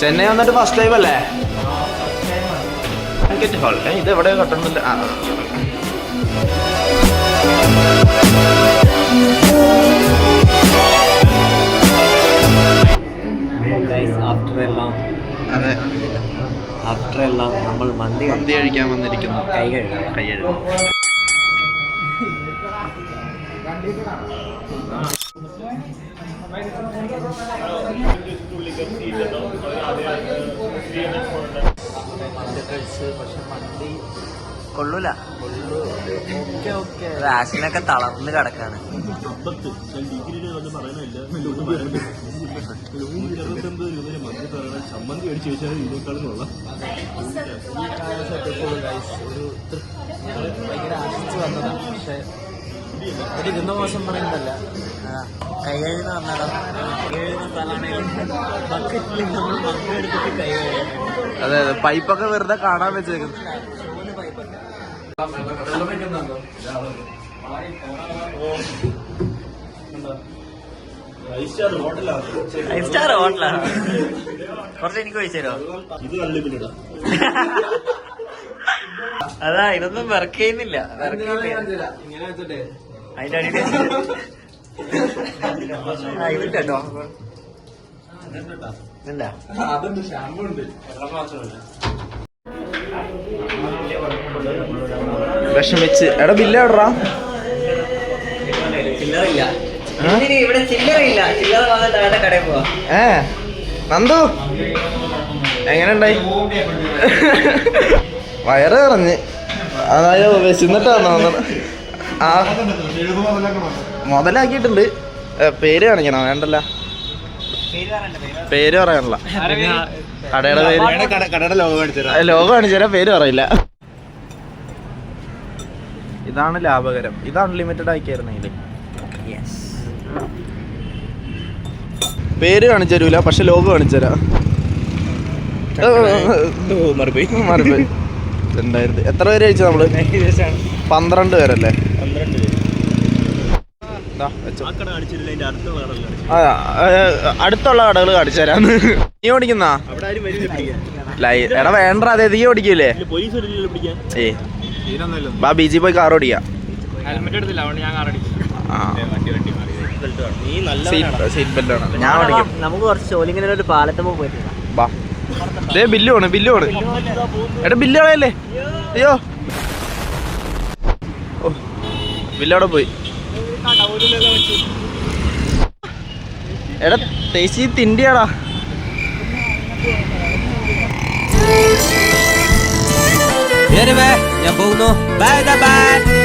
ചെന്നൈ വന്നിട്ട് first time അല്ലേ? Ticket hall ഇത് എവിടെ കട്ടുന്നില്ല. അതെ, ആഫ്റ്റർ എല്ലാം നമ്മൾ മന്തി കഴിക്കാൻ വന്നിരിക്കുന്നു. കൈ കഴുകാം. പക്ഷെ മന്തി കൊള്ളൂല. റാഷിനൊക്കെ തളർന്ന് കിടക്കാണ്. ചമ്മന്തി അടിച്ചു വെച്ചാൽ ഇതിനേക്കാളും കൊള്ളാം. ഭയങ്കര ആശിച്ചു വന്നതാണ്. പക്ഷെ ഒരു ഇരുന്ന മോശം പറയുന്നതല്ല, കൈ കഴുകുന്ന പറഞ്ഞാലോ, കൈ കഴുകുന്ന സ്ഥലമാണെങ്കിൽ ബക്കറ്റിൽ നമ്മൾ മന്തി എടുത്തിട്ട് കൈ കഴുകാൻ. അതെ അതെ, പൈപ്പൊക്കെ വെറുതെ കാണാൻ വെച്ചേക്കുന്നു. ഫൈവ് സ്റ്റാർ ഹോട്ടലാണ്. കുറച്ച് എനിക്ക് ചോദിച്ചോ. ഇത് അൺലിമിറ്റഡാ. അതാ, ഇതൊന്നും വർക്ക് ചെയ്യുന്നില്ല. അതിന്റെ അടിയിൽ ഇത് കേട്ടോ. എന്താ വിഷമിച്ച് എടാ ബില്ല് എവിടാ? ചില്ലറില്ല ഇവിടെ, ചില്ലറില്ല. ചില്ലറ വാങ്ങാൻ കടയിൽ പോവാ. നന്ദു എങ്ങനെ ഉണ്ടായി? വയറ് നിറഞ്ഞ് അതായത് വിശന്നിട്ടാണ് വന്നത്. ആ മുതലാക്കിയിട്ടുണ്ട്. പേര് കാണിക്കണോ? വേണ്ടല്ല, പേര് പറയാനുള്ള. കടയുടെ പേര്, കടയുടെ ലോഗോ കാണിച്ചു തരാം. ലോഗോ കാണിച്ചു തരാം, പേര് പറയില്ല. ഇതാണ് ലാഭകരം. ഇത് അൺലിമിറ്റഡ് ആക്കിയായിരുന്നെങ്കിൽ പേര് കാണിച്ചു തരൂല, പക്ഷെ ലോഗോ കാണിച്ചു തരാം. മറുപടി ഉണ്ടായിരുന്നു. എത്ര പേര് കഴിച്ചു നമ്മള്? 12 പേരല്ലേ? അടുത്തുള്ള കടകൾ കാണിച്ചു തരാന്ന്. നീ ഓടിക്കുന്നാ? എടാ വേണ്ട, അതെ നീ ഓടിക്കൂലേ? ബാ ബീച്ചിൽ പോയി കാർ ഓടിക്കാം. സീറ്റ് ബെൽറ്റ് ആണ്. ഞാൻ ഓടിക്കും. നമുക്ക് കുറച്ച് ചോലിങ്ങനെ ഒരു പാലത്തമ്മ പോയിട്ട് ബാ. ബില്ല് വേണം, ബില്ല് വേണം. എടാ ബില്ല് കളയല്ലേ? അയ്യോ, ഓ ബില്ലവിടെ പോയി. എടാ തേച്ചി തിണ്ടിയാടാ. ഞാൻ പോകുന്നു. Bye bye.